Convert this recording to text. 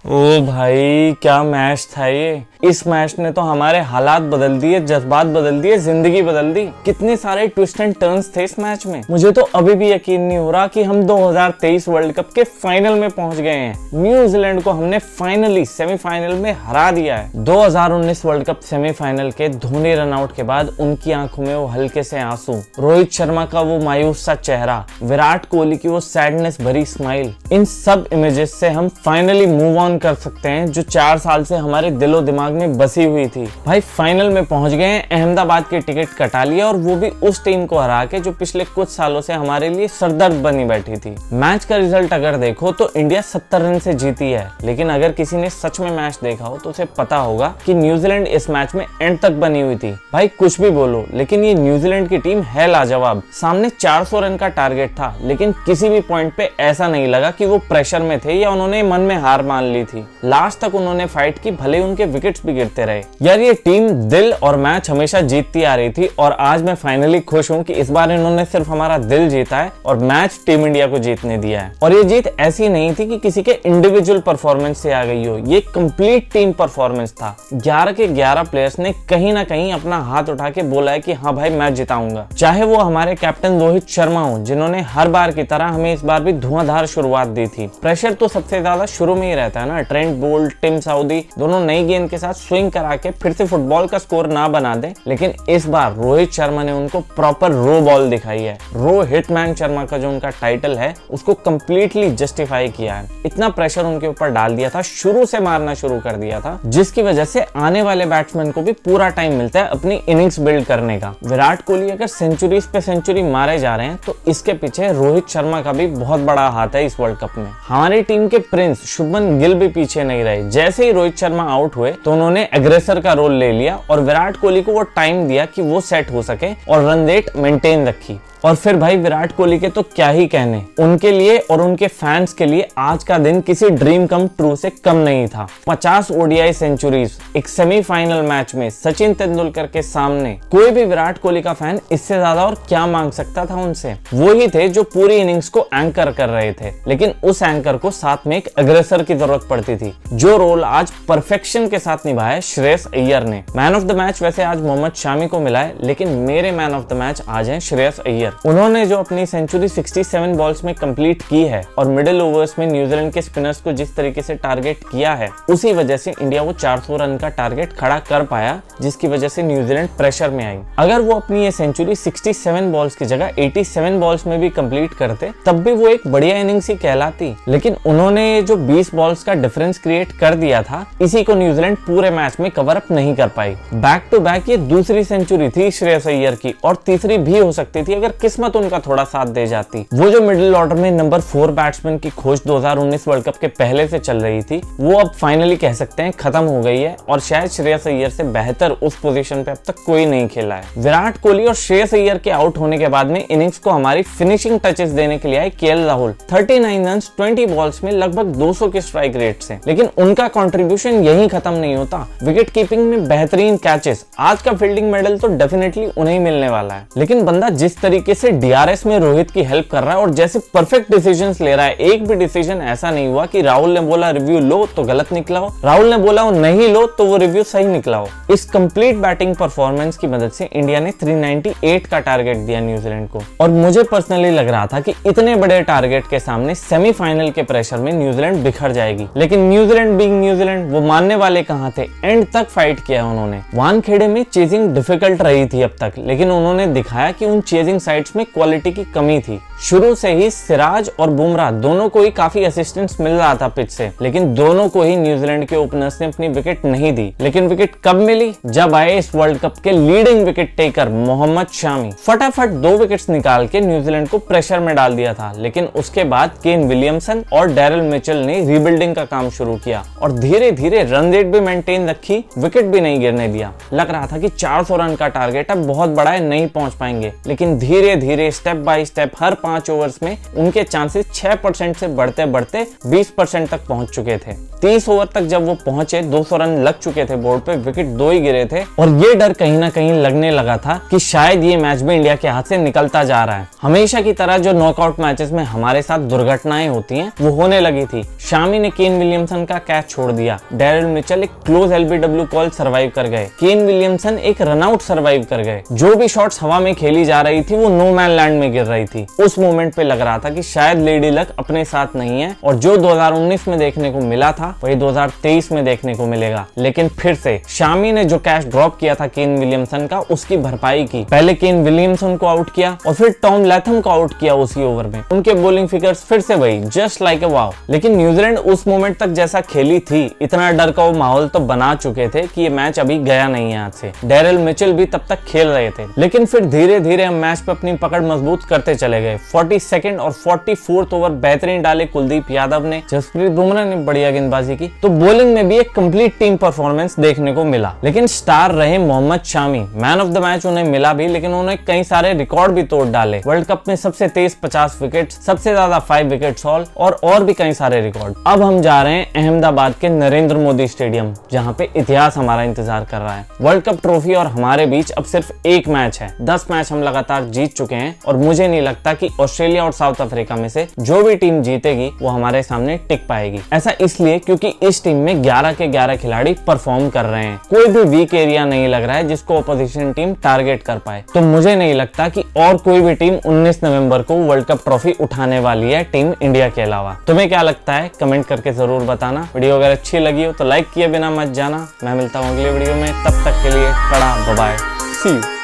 ओ भाई क्या मैच था ये। इस मैच ने तो हमारे हालात बदल दिए, जज्बात बदल दिए, जिंदगी बदल दी। कितने सारे ट्विस्ट एंड टर्न्स थे इस मैच में। मुझे तो अभी भी यकीन नहीं हो रहा कि हम 2023 वर्ल्ड कप के फाइनल में पहुंच गए हैं। न्यूजीलैंड को हमने फाइनली सेमीफाइनल में हरा दिया है। 2019 वर्ल्ड कप सेमीफाइनल के धोनी रनआउट के बाद उनकी आंखों में वो हल्के से आंसू, रोहित शर्मा का वो मायूस सा चेहरा, विराट कोहली की वो सैडनेस भरी स्माइल, इन सब इमेजेस से हम फाइनली मूव ऑन कर सकते हैं जो 4 साल से हमारे दिलो दिमाग में बसी हुई थी। भाई फाइनल में पहुंच गए हैं, अहमदाबाद की टिकट कटा लिया और वो भी उस टीम को हरा के जो पिछले कुछ सालों से हमारे लिए सरदर्द बनी बैठी थी। मैच का रिजल्ट अगर देखो तो इंडिया 70 रन से जीती है, लेकिन अगर किसी ने सच में मैच देखा हो तो उसे पता होगा कि न्यूजीलैंड इस मैच में एंड तक बनी हुई थी। भाई कुछ भी बोलो, लेकिन ये न्यूजीलैंड की टीम है लाजवाब। सामने 400 रन का टारगेट था, लेकिन किसी भी पॉइंट पे ऐसा नहीं लगा कि वो प्रेशर में थे या उन्होंने मन में हार मान ली थी। लास्ट तक उन्होंने फाइट की, भले उनके विकेट्स भी गिरते रहे। यार ये टीम दिल और मैच हमेशा जीतती आ रही थी और आज मैं फाइनली खुश हूं कि इस बार इन्होंने सिर्फ हमारा दिल जीता है और मैच टीम इंडिया को जीतने दिया है। और ये जीत ऐसी नहीं थी कि किसी के इंडिविजुअल परफॉर्मेंस से आ गई हो, ये कंप्लीट टीम परफॉर्मेंस था। 11 के 11 प्लेयर्स ने कहीं ना कहीं अपना हाथ उठा के बोला है कि हाँ भाई मैच जिताऊंगा। चाहे वो हमारे कैप्टन रोहित शर्मा हो, जिन्होंने हर बार की तरह हमें इस बार भी धुआंधार शुरुआत दी थी। प्रेशर तो सबसे ज्यादा शुरू में ही रहता है ना। ट्रेंट बोल्ट, टिम साउदी दोनों नई गेंद के साथ स्विंग करा के फिर से फुटबॉल का स्कोर ना बना दे, लेकिन इस बार रोहित शर्मा ने उनको प्रॉपर रो बॉल दिखाई है। रो हिटमैन शर्मा का जो उनका टाइटल है उसको कंप्लीटली जस्टिफाई किया है। इतना प्रेशर उनके ऊपर डाल दिया था, शुरू से मारना शुरू कर दिया था, जिसकी वजह से आने वाले बैट्समैन को भी पूरा टाइम मिलता है अपनी इनिंग्स बिल्ड करने का। विराट कोहली अगर सेंचुरीज पे सेंचुरी मारे जा रहे हैं तो इसके पीछे रोहित शर्मा का भी बहुत बड़ा हाथ है। इस वर्ल्ड कप में हमारी टीम के प्रिंस शुभमन गिल भी पीछे नहीं रहे। जैसे ही रोहित शर्मा आउट हुए तो उन्होंने एग्रेसर का रोल ले लिया और विराट कोहली को वो टाइम दिया कि वो सेट हो सके और रन रेट मेंटेन रखी। और फिर भाई विराट कोहली के तो क्या ही कहने, उनके लिए और उनके फैंस के लिए आज का दिन किसी ड्रीम कम ट्रू से कम नहीं था। 50 ओडीआई सेंचुरीज एक सेमीफाइनल मैच में सचिन तेंदुलकर के सामने, कोई भी विराट कोहली का फैन इससे ज्यादा और क्या मांग सकता था उनसे। वो ही थे जो पूरी इनिंग्स को एंकर कर रहे थे, लेकिन उस एंकर को साथ में एक अग्रेसर की जरूरत पड़ती थी, जो रोल आज परफेक्शन के साथ निभाया श्रेयस अय्यर ने। मैन ऑफ द मैच वैसे आज मोहम्मद शामी को मिला है, लेकिन मेरे मैन ऑफ द मैच आज है श्रेयस अय्यर। उन्होंने जो अपनी सेंचुरी 67 बॉल्स में कंप्लीट की है और मिडिल ओवर्स में न्यूजीलैंड के स्पिनर्स को जिस तरीके से टारगेट किया है, उसी वजह से इंडिया वो 400 रन का टारगेट खड़ा कर पाया, जिसकी वजह से न्यूजीलैंड प्रेशर में आई। अगर वो अपनी ये सेंचुरी 67 बॉल्स की जगह 87 बॉल्स में भी कंप्लीट करते, तब भी वो एक बढ़िया इनिंग्स ही कहलाती। लेकिन उन्होंने जो 20 बॉल्स का डिफरेंस क्रिएट कर दिया था, इसी को न्यूजीलैंड पूरे मैच में कवर अप नहीं कर पाई। बैक टू बैक ये दूसरी सेंचुरी थी श्रेयस अय्यर की, और तीसरी भी हो सकती थी अगर किस्मत उनका थोड़ा साथ दे जाती। वो जो मिडिल ऑर्डर में नंबर 4 बैट्समैन की खोज 2019 वर्ल्ड कप के पहले से चल रही थी, वो अब फाइनली कह सकते हैं खत्म हो गई है और शायद श्रेयस अय्यर से बेहतर उस पोजीशन पे अब तक कोई नहीं खेला है। विराट कोहली और श्रेयस अय्यर के आउट होने के बाद में इनिंग्स को हमारी फिनिशिंग टचेस देने के लिए आए केएल राहुल। 39 रन 20 बॉल्स में लगभग 200 के स्ट्राइक रेट से, लेकिन उनका कंट्रीब्यूशन यहीं खत्म नहीं होता। विकेट कीपिंग में बेहतरीन कैचेस, आज का फील्डिंग मेडल तो डेफिनेटली उन्हें मिलने वाला है। लेकिन बंदा जिस तरीके से डीआरएस में रोहित की हेल्प कर रहा है और जैसे परफेक्ट डिसीजंस ले रहा है, एक भी डिसीजन ऐसा नहीं हुआ कि राहुल ने बोला रिव्यू लो तो गलत निकला हो, राहुल ने बोला वो नहीं लो तो वो रिव्यू सही निकला हो। इस कंप्लीट बैटिंग परफॉर्मेंस की मदद से इंडिया ने 398 का टारगेट दिया न्यूजीलैंड को। और मुझे पर्सनली लग रहा था कि इतने बड़े टारगेट के सामने सेमीफाइनल के प्रेशर में न्यूजीलैंड बिखर जाएगी, लेकिन न्यूजीलैंड बीइंग न्यूजीलैंड वो मानने वाले कहां थे। एंड तक फाइट किया उन्होंने। वानखेड़े में चेजिंग डिफिकल्ट रही थी अब तक, लेकिन उन्होंने दिखाया कि उन चेजिंग साइड्स में क्वालिटी की कमी थी। शुरू से ही सिराज और बुमराह दोनों को ही काफी असिस्टेंस मिल रहा था पिच से, लेकिन दोनों को ही न्यूजीलैंड के ओपनर्स ने अपनी विकेट नहीं दी। लेकिन विकेट कब मिली? जब आए इस वर्ल्ड कप के leading wicket taker Mohammad Shami. फटाफट 2 विकेट्स निकाल के न्यूजीलैंड को प्रेशर में डाल दिया था, लेकिन उसके बाद केन विलियमसन और डैरिल मिचेल ने रीबिल्डिंग का काम शुरू किया और धीरे धीरे रन रेट भी मेंटेन रखी, विकेट भी नहीं गिरने दिया। लग रहा था कि 400 रन का टारगेट अब बहुत बड़ा है, नहीं पहुंच पाएंगे, लेकिन धीरे धीरे धीरे step by step her 5 overs में उनके चांसेस 6% से बढ़ते बढ़ते 20% तक पहुंच चुके थे। 30 ओवर तक जब वो पहुंचे 200 रन लग चुके थे बोर्ड पे, विकेट 2 ही गिरे थे और ये डर कहीं ना कहीं लगने लगा था कि शायद ये मैच भी इंडिया के हाथ से निकलता जा रहा है। हमेशा की तरह जो नॉकआउट मैचेस में हमारे साथ दुर्घटनाएं होती हैं वो होने लगी थी। शामी ने केन विलियमसन का कैच छोड़ दिया, डेरिल मिचेल एक क्लोज एलबीडब्ल्यू कॉल सर्वाइव कर गए, केन विलियमसन एक रनआउट सर्वाइव कर गए। जो भी शॉट्स हवा में खेली जा रही थी वो नो मैन लैंड में गिर रही थी। उस मोमेंट पे लग रहा था कि शायद लेडी लक अपने साथ नहीं है और जो 2019 में देखने को मिला था वही 2023 में देखने को मिलेगा। लेकिन फिर से शामी ने जो कैच ड्रॉप किया था केन विलियमसन का, उसकी भरपाई की। पहले केन विलियमसन को आउट किया और फिर टॉम लैथम को आउट किया उसी ओवर में। उनके बॉलिंग फिगर्स फिर से वही, जस्ट लाइक ए वाव। लेकिन न्यूजीलैंड उस मोमेंट तक जैसा खेली थी, इतना डर का वो माहौल तो बना चुके थे कि ये मैच अभी गया नहीं है हाथ से। डेरिल मिचेल भी तब तक खेल रहे थे, लेकिन फिर धीरे धीरे हम मैच पे अपनी पकड़ मजबूत करते चले गए। 42nd और 44th ओवर बेहतरीन डाले कुलदीप यादव ने, जसप्रीत बुमराह ने बढ़िया गेंदबाजी की, तो बॉलिंग में भी एक कंप्लीट टीम परफॉर्मेंस देखने को मिला। लेकिन स्टार रहे Mohammad Shami. Man of the match उन्हें मिला भी, लेकिन उन्होंने कई सारे रिकॉर्ड भी तोड़ डाले। वर्ल्ड कप में सबसे तेज 50 विकेट, सबसे ज्यादा 5 विकेट्स ऑल और भी कई सारे रिकॉर्ड। अब हम जा रहे हैं अहमदाबाद के नरेंद्र मोदी स्टेडियम, जहां पे इतिहास हमारा इंतजार कर रहा है। वर्ल्ड कप ट्रॉफी और हमारे बीच अब सिर्फ एक मैच है। 10 मैच हम लगातार जीत चुके हैं और मुझे नहीं लगता कि ऑस्ट्रेलिया और साउथ अफ्रीका में से जो भी टीम जीतेगी वो हमारे सामने टिक पाएगी। ऐसा इसलिए क्योंकि इस टीम में 11 के 11 खिलाड़ी परफॉर्म कर रहे हैं। कोई भी वीक एरिया नहीं लग रहा है जिसको अपोजिशन टीम टारगेट कर पाए। तो मुझे नहीं लगता कि और कोई भी टीम 19 नवंबर को वर्ल्ड कप ट्रॉफी उठाने वाली है टीम इंडिया के अलावा। तुम्हें क्या लगता है कमेंट करके जरूर बताना। वीडियो अगर अच्छी लगी हो तो लाइक किए बिना मत जाना। मैं मिलता हूँ अगले वीडियो में, तब तक के लिए टाटा बाय बाय, सी यू।